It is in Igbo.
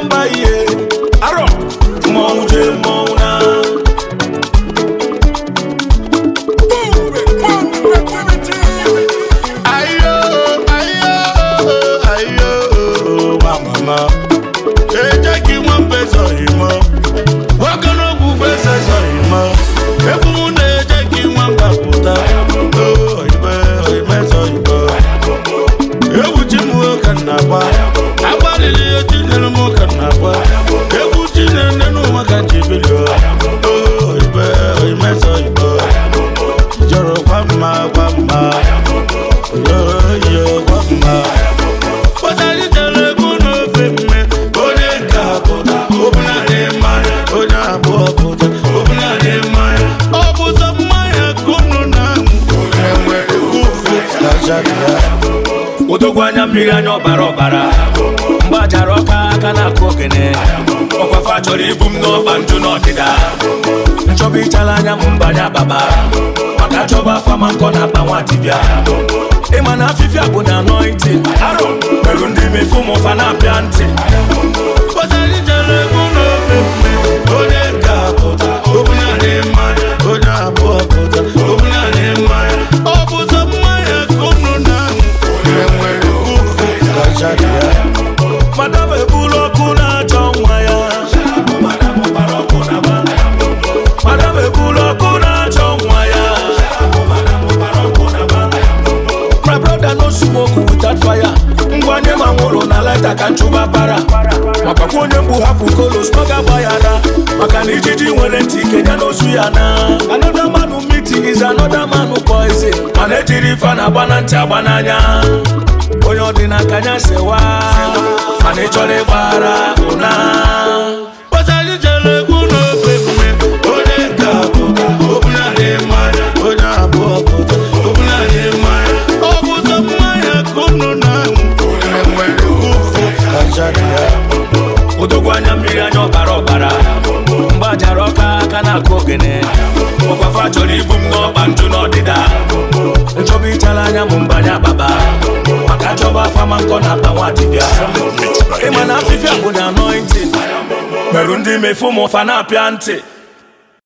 mwamba ye aro mouje mona ayo mama ejeki mwambe zoimo wakano kubese zoimo ebumunde ejeki mwamba puta oime zoimo ebuchimu kanapa abalili ejinelu mu kanapa ebuchine nenu wakachibilio oime zoimo joro kwama yo kwama Potali tele kuno femme Ode kapota Obuna de maya Oda apota Obuna de maya Obuza maya kuno na Mwe kufu Kajadia Udogwanya mbiranyo barobara Mbajara oka kana kogene Okwa fachori ibum no banjo no dida Nchobi chalanya mbanya baba Makachoba fama kona bawatibia Emana fifi abuna anointing Aro Merundi mifumo fana pianti Potali jale kuno pepe Ode kapota Obuna de maya Oda apota Obuna de maya Obuza maya kuno na Mwe kufu Kajadia Madame bulo kuna chongwaya Madame baro kuna ba Madame bulo kuna chongwaya My brother no smoke without fire. Ngwanye mangoro na lighter can chuba para. Makakonye mbu hapu kolo smoga bayana. Makanijiji welenti Kenya no suyana. Another man who meet is another man who poison. Manejiri fana bananti abananya. Onyo dina kanya sewa. Manechole bara una. Potali jele kuno pepe. Ode kapota. Obuna de maya. Oda apota. Obuna de maya. Udogwanya mbiranyo barobara Mbajara oka kana kogene Okwa fachori ibum no banjo no dida Nchobi chalanya mbanya baba Makachoba fama nkona bawatibia Emana fifi abuna anointing Merundi mifumo fana pianti